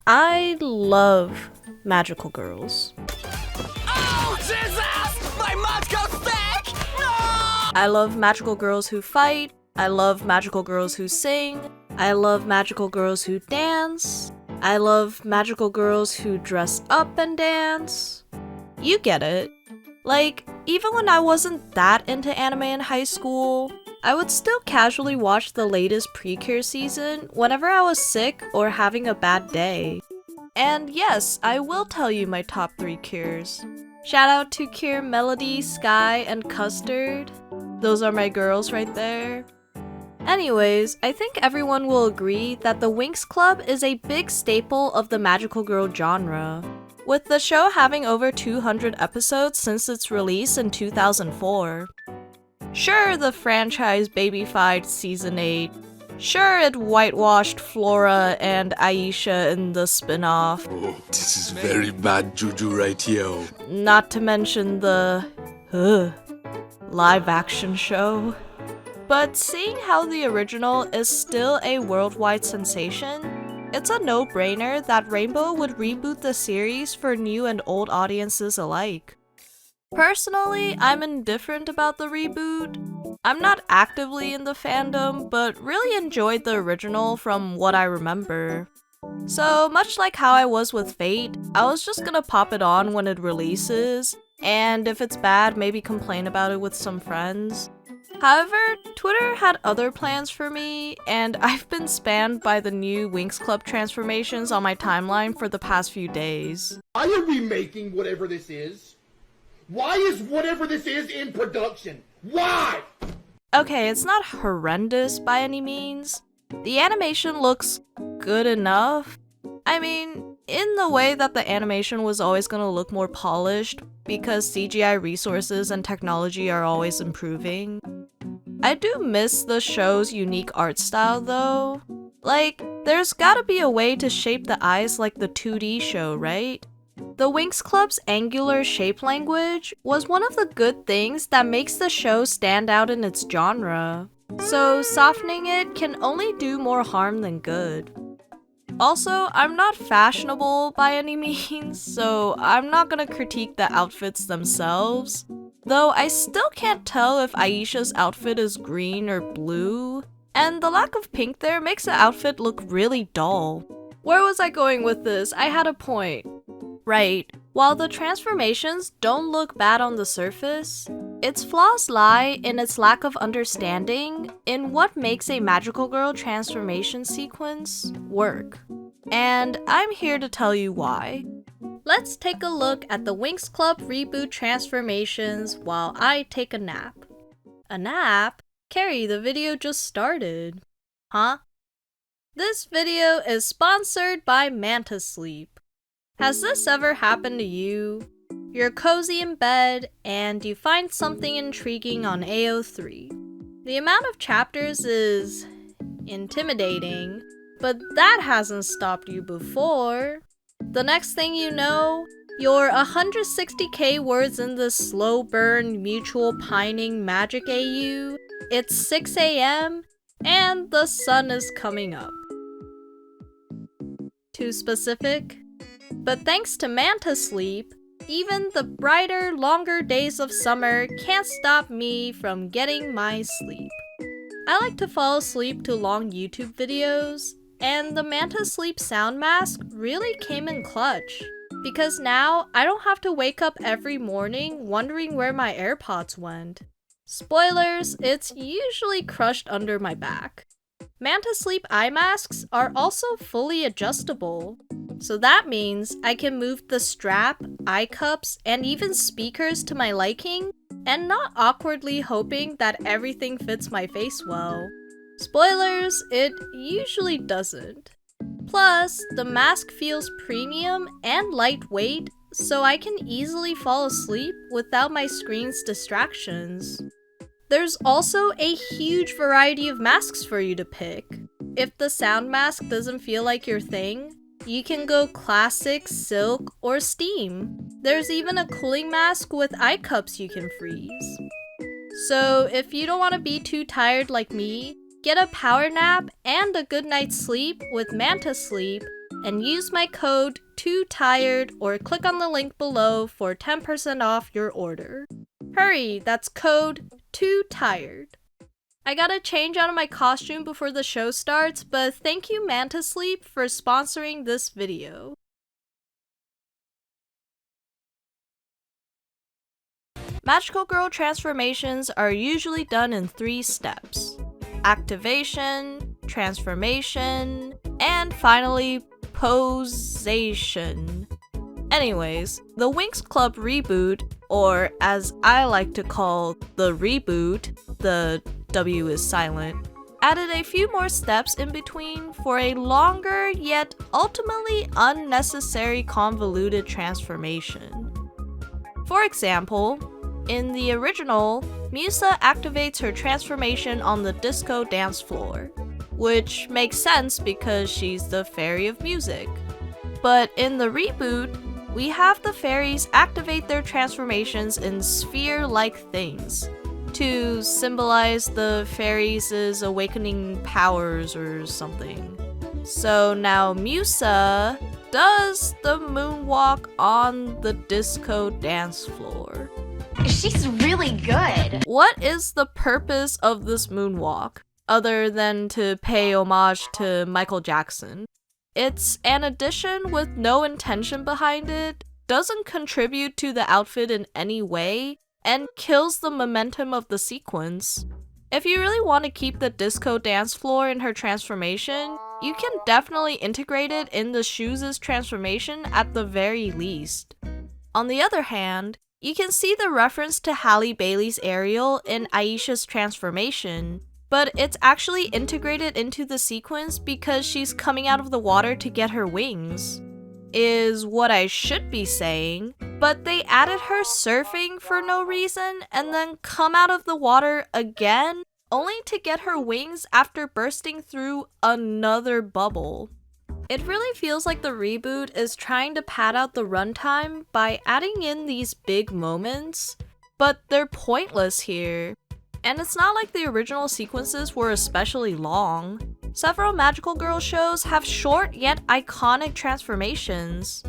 I love magical girls. Oh, Jesus! My mouth goes thick! No! I love magical girls who fight. I love magical girls who sing. I love magical girls who dance. I love magical girls who dress up and dance. You get it. Like, even when I wasn't that into anime in high school, I would still casually watch the latest Precure season whenever I was sick or having a bad day. And yes, I will tell you my top 3 cures. Shout out to Cure Melody, Sky, and Custard. Those are my girls right there. Anyways, I think everyone will agree that the Winx Club is a big staple of the magical girl genre, with the show having over 200 episodes since its release in 2004. Sure, the franchise babyfied Season 8. Sure, it whitewashed Flora and Aisha in the spin-off. Oh, this is very bad juju right here. Not to mention the live-action show. But seeing how the original is still a worldwide sensation, it's a no-brainer that Rainbow would reboot the series for new and old audiences alike. Personally, I'm indifferent about the reboot. I'm not actively in the fandom, but really enjoyed the original from what I remember. So much like how I was with Fate, I was just gonna pop it on when it releases, and if it's bad, maybe complain about it with some friends. However, Twitter had other plans for me, and I've been spammed by the new Winx Club transformations on my timeline for the past few days. Why are we making whatever this is? Why is whatever this is in production? Why? Okay, it's not horrendous by any means. The animation looks good enough. I mean, in the way that the animation was always gonna look more polished, because CGI resources and technology are always improving. I do miss the show's unique art style though. Like, there's gotta be a way to shape the eyes like the 2D show, right? The Winx Club's angular shape language was one of the good things that makes the show stand out in its genre, so softening it can only do more harm than good. Also, I'm not fashionable by any means, so I'm not gonna critique the outfits themselves. Though I still can't tell if Aisha's outfit is green or blue, and the lack of pink there makes the outfit look really dull. Where was I going with this? I had a point. Right, while the transformations don't look bad on the surface, its flaws lie in its lack of understanding in what makes a magical girl transformation sequence work. And I'm here to tell you why. Let's take a look at the Winx Club Reboot transformations while I take a nap. A nap? Carrie, the video just started. Huh? This video is sponsored by Manta Sleep. Has this ever happened to you? You're cozy in bed, and you find something intriguing on AO3. The amount of chapters is intimidating, but that hasn't stopped you before. The next thing you know, you're 160k words in this slow burn, mutual pining magic AU, it's 6 AM, and the sun is coming up. Too specific? But thanks to Manta Sleep, even the brighter, longer days of summer can't stop me from getting my sleep. I like to fall asleep to long YouTube videos, and the Manta Sleep sound mask really came in clutch, because now I don't have to wake up every morning wondering where my AirPods went. Spoilers, it's usually crushed under my back. Manta Sleep eye masks are also fully adjustable, so that means I can move the strap, eye cups, and even speakers to my liking, and not awkwardly hoping that everything fits my face well. Spoilers, it usually doesn't. Plus, the mask feels premium and lightweight, so I can easily fall asleep without my screen's distractions. There's also a huge variety of masks for you to pick. If the sound mask doesn't feel like your thing, you can go classic, silk, or steam. There's even a cooling mask with eye cups you can freeze. So if you don't want to be too tired like me, get a power nap and a good night's sleep with Manta Sleep and use my code CarrieTooTired or click on the link below for 10% off your order. Hurry, that's code CarrieTooTired. I gotta change out of my costume before the show starts, but thank you Mantis Sleep for sponsoring this video. Magical Girl transformations are usually done in 3 steps: activation, transformation, and finally, posation. Anyways, the Winx Club Reboot, or as I like to call the reboot, the W is silent, added a few more steps in between for a longer yet ultimately unnecessary convoluted transformation. For example, in the original, Musa activates her transformation on the disco dance floor, which makes sense because she's the fairy of music. But in the reboot, we have the fairies activate their transformations in sphere-like things to symbolize the fairies' awakening powers or something. So now Musa does the moonwalk on the disco dance floor. She's really good. What is the purpose of this moonwalk, other than to pay homage to Michael Jackson? It's an addition with no intention behind it, doesn't contribute to the outfit in any way, and kills the momentum of the sequence. If you really want to keep the disco dance floor in her transformation, you can definitely integrate it in the shoes' transformation at the very least. On the other hand, you can see the reference to Halle Bailey's Ariel in Aisha's transformation, but it's actually integrated into the sequence because she's coming out of the water to get her wings, is what I should be saying, but they added her surfing for no reason and then come out of the water again, only to get her wings after bursting through another bubble. It really feels like the reboot is trying to pad out the runtime by adding in these big moments, but they're pointless here. And it's not like the original sequences were especially long. Several Magical Girl shows have short yet iconic transformations.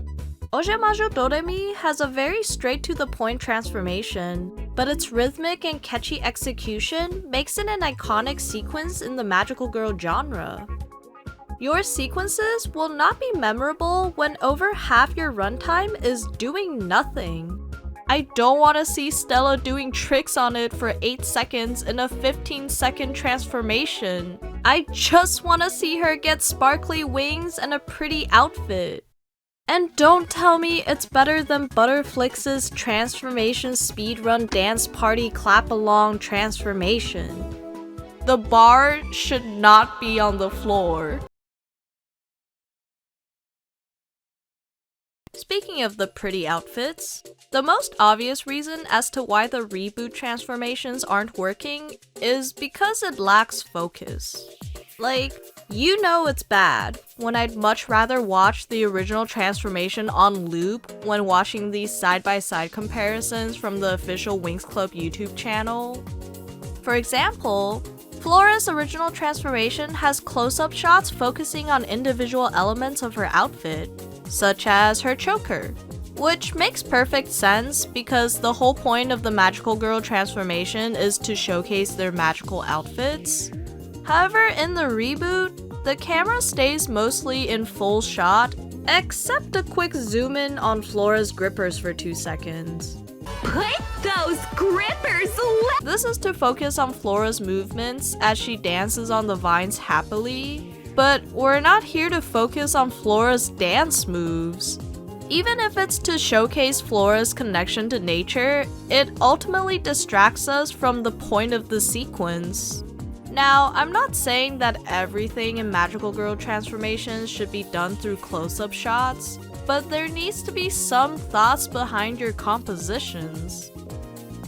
Ojemajo Doremi has a very straight-to-the-point transformation, but its rhythmic and catchy execution makes it an iconic sequence in the Magical Girl genre. Your sequences will not be memorable when over half your runtime is doing nothing. I don't want to see Stella doing tricks on it for 8 seconds in a 15-second transformation. I just want to see her get sparkly wings and a pretty outfit. And don't tell me it's better than Butterflix's transformation speedrun dance party clap-along transformation. The bar should not be on the floor. Speaking of the pretty outfits, the most obvious reason as to why the reboot transformations aren't working is because it lacks focus. Like, you know it's bad, when I'd much rather watch the original transformation on loop when watching these side-by-side comparisons from the official Winx Club YouTube channel. For example, Flora's original transformation has close-up shots focusing on individual elements of her outfit, such as her choker, which makes perfect sense because the whole point of the Magical Girl transformation is to showcase their magical outfits. However, in the reboot, the camera stays mostly in full shot, except a quick zoom in on Flora's grippers for 2 seconds. Put those grippers left. This is to focus on Flora's movements as she dances on the vines happily, but we're not here to focus on Flora's dance moves. Even if it's to showcase Flora's connection to nature, it ultimately distracts us from the point of the sequence. Now, I'm not saying that everything in Magical Girl transformations should be done through close-up shots, but there needs to be some thoughts behind your compositions.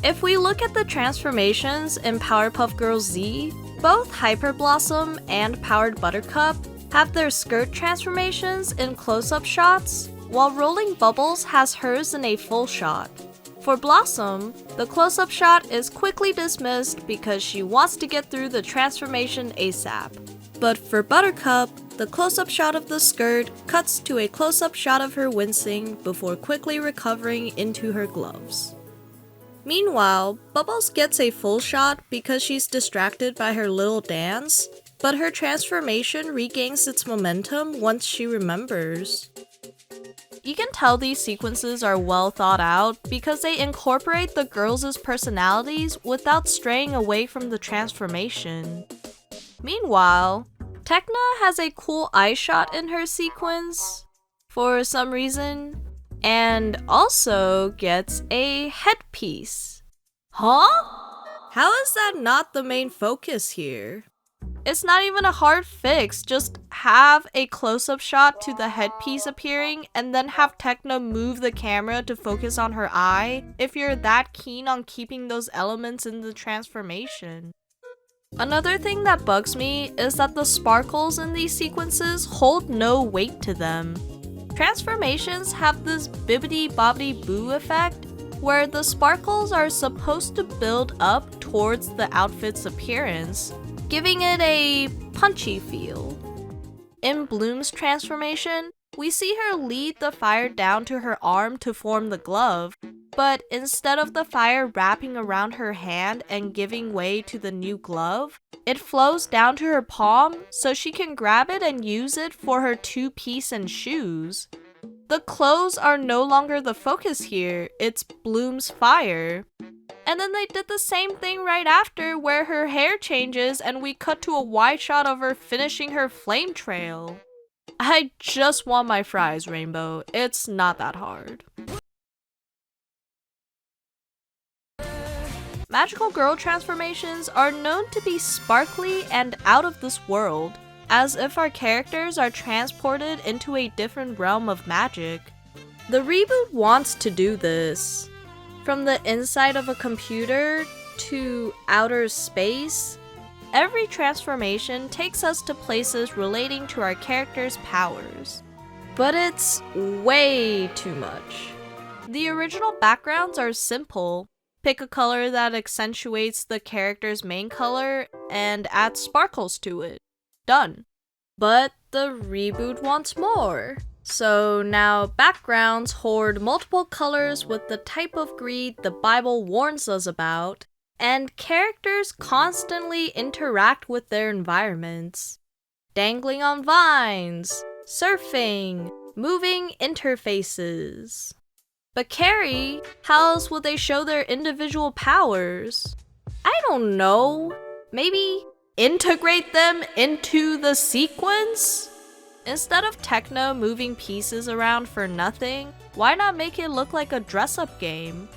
If we look at the transformations in Powerpuff Girls Z, both Hyper Blossom and Powered Buttercup have their skirt transformations in close-up shots, while Rolling Bubbles has hers in a full shot. For Blossom, the close-up shot is quickly dismissed because she wants to get through the transformation ASAP. But for Buttercup, The close-up shot of the skirt cuts to a close-up shot of her wincing before quickly recovering into her gloves. Meanwhile, Bubbles gets a full shot because she's distracted by her little dance, but her transformation regains its momentum once she remembers. You can tell these sequences are well thought out because they incorporate the girls' personalities without straying away from the transformation. Meanwhile, Tekna has a cool eye shot in her sequence, for some reason, and also gets a headpiece. Huh? How is that not the main focus here? It's not even a hard fix, just have a close-up shot to the headpiece appearing and then have Tekna move the camera to focus on her eye if you're that keen on keeping those elements in the transformation. Another thing that bugs me is that the sparkles in these sequences hold no weight to them. Transformations have this bibbidi-bobbidi-boo effect where the sparkles are supposed to build up towards the outfit's appearance, giving it a punchy feel. In Bloom's transformation, we see her lead the fire down to her arm to form the glove, but instead of the fire wrapping around her hand and giving way to the new glove, it flows down to her palm so she can grab it and use it for her two-piece and shoes. The clothes are no longer the focus here, it's Bloom's fire. And then they did the same thing right after where her hair changes and we cut to a wide shot of her finishing her flame trail. I just want my fries, Rainbow. It's not that hard. Magical girl transformations are known to be sparkly and out of this world, as if our characters are transported into a different realm of magic. The reboot wants to do this. From the inside of a computer to outer space, every transformation takes us to places relating to our character's powers. But it's way too much. The original backgrounds are simple. Pick a color that accentuates the character's main color and add sparkles to it. Done. But the reboot wants more. So now backgrounds hoard multiple colors with the type of greed the Bible warns us about, and characters constantly interact with their environments. Dangling on vines, surfing, moving interfaces. But Carrie, how else would they show their individual powers? I don't know. Maybe integrate them into the sequence? Instead of Tekna moving pieces around for nothing, why not make it look like a dress-up game?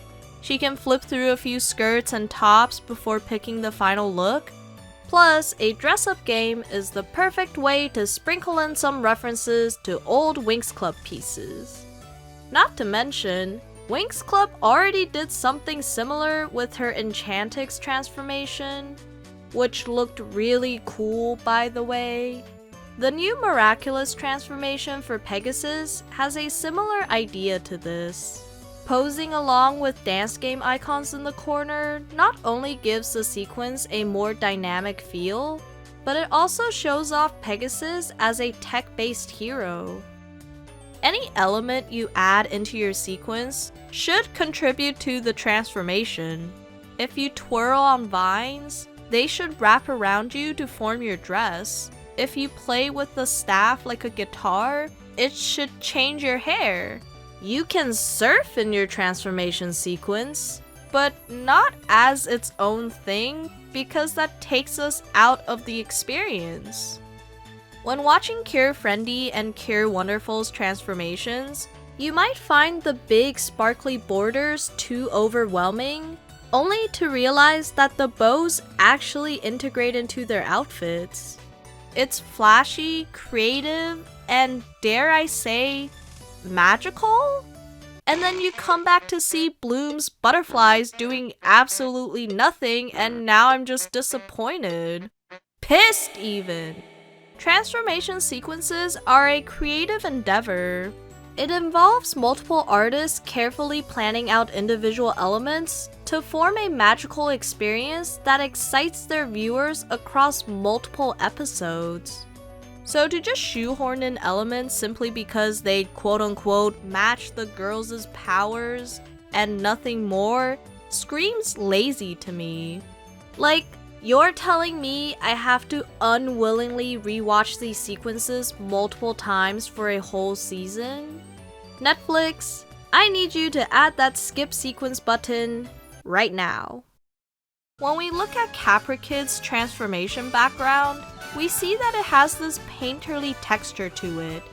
She can flip through a few skirts and tops before picking the final look. Plus, a dress-up game is the perfect way to sprinkle in some references to old Winx Club pieces. Not to mention, Winx Club already did something similar with her Enchantix transformation, which looked really cool, by the way. The new Miraculous transformation for Pegasus has a similar idea to this. Posing along with dance game icons in the corner not only gives the sequence a more dynamic feel, but it also shows off Pegasus as a tech-based hero. Any element you add into your sequence should contribute to the transformation. If you twirl on vines, they should wrap around you to form your dress. If you play with the staff like a guitar, it should change your hair. You can surf in your transformation sequence, but not as its own thing because that takes us out of the experience. When watching Cure Friendly and Cure Wonderful's transformations, you might find the big sparkly borders too overwhelming, only to realize that the bows actually integrate into their outfits. It's flashy, creative, and dare I say, magical? And then you come back to see Bloom's butterflies doing absolutely nothing, and now I'm just disappointed. Pissed even. Transformation sequences are a creative endeavor. It involves multiple artists carefully planning out individual elements to form a magical experience that excites their viewers across multiple episodes. So to just shoehorn in elements simply because they quote-unquote match the girls' powers and nothing more screams lazy to me. Like, you're telling me I have to unwillingly rewatch these sequences multiple times for a whole season? Netflix, I need you to add that skip sequence button right now. When we look at Capra Kid's transformation background, we see that it has this painterly texture to it,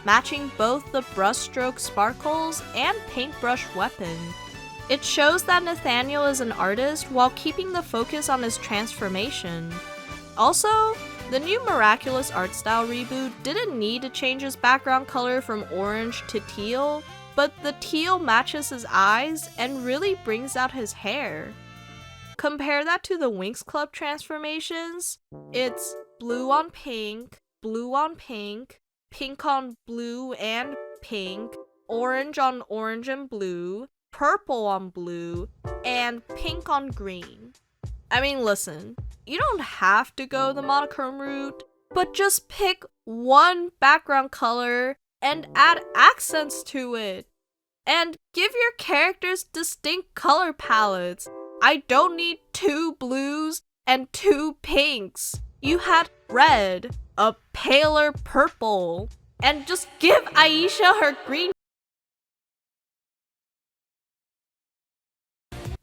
matching both the brushstroke sparkles and paintbrush weapon. It shows that Nathaniel is an artist while keeping the focus on his transformation. Also, the new Miraculous art style reboot didn't need to change his background color from orange to teal, but the teal matches his eyes and really brings out his hair. Compare that to the Winx Club transformations. It's blue on pink, pink on blue and pink, orange on orange and blue, purple on blue, and pink on green. I mean, listen, you don't have to go the monochrome route, but just pick one background color and add accents to it. And give your characters distinct color palettes. I don't need 2 blues and 2 pinks. You had red, a paler purple, and just give Aisha her green.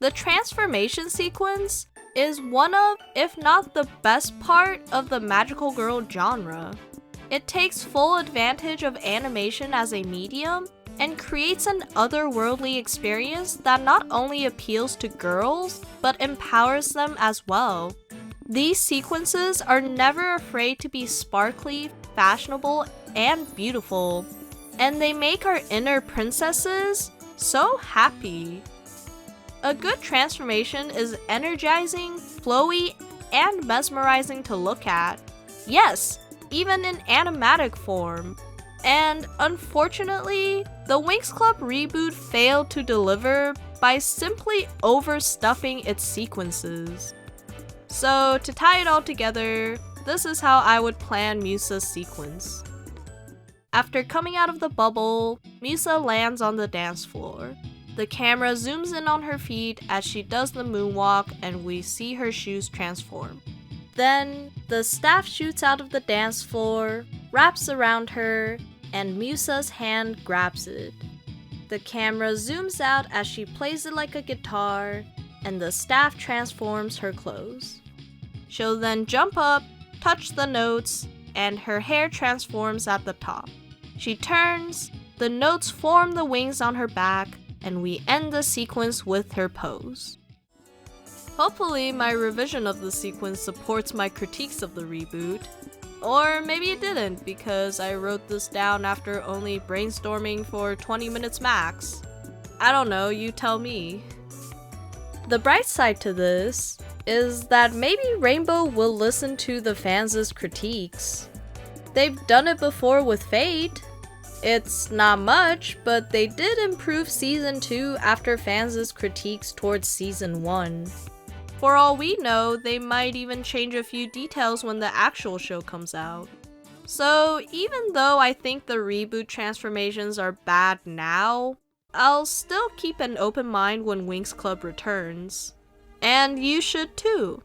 The transformation sequence is one of, if not the best part of the magical girl genre. It takes full advantage of animation as a medium and creates an otherworldly experience that not only appeals to girls, but empowers them as well. These sequences are never afraid to be sparkly, fashionable, and beautiful, and they make our inner princesses so happy. A good transformation is energizing, flowy, and mesmerizing to look at. Yes, even in animatic form. And unfortunately, the Winx Club reboot failed to deliver by simply overstuffing its sequences. So to tie it all together, this is how I would plan Musa's sequence. After coming out of the bubble, Musa lands on the dance floor. The camera zooms in on her feet as she does the moonwalk and we see her shoes transform. Then, the staff shoots out of the dance floor, wraps around her, and Musa's hand grabs it. The camera zooms out as she plays it like a guitar, and the staff transforms her clothes. She'll then jump up, touch the notes, and her hair transforms at the top. She turns, the notes form the wings on her back, and we end the sequence with her pose. Hopefully my revision of the sequence supports my critiques of the reboot. Or maybe it didn't, because I wrote this down after only brainstorming for 20 minutes max. I don't know, you tell me. The bright side to this is that maybe Rainbow will listen to the fans' critiques. They've done it before with Fate. It's not much, but they did improve Season 2 after fans' critiques towards Season 1. For all we know, they might even change a few details when the actual show comes out. So even though I think the reboot transformations are bad now, I'll still keep an open mind when Winx Club returns. And you should too.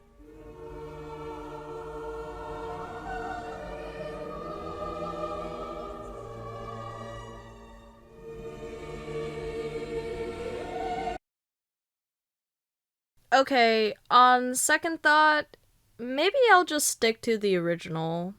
Okay, on second thought, maybe I'll just stick to the original.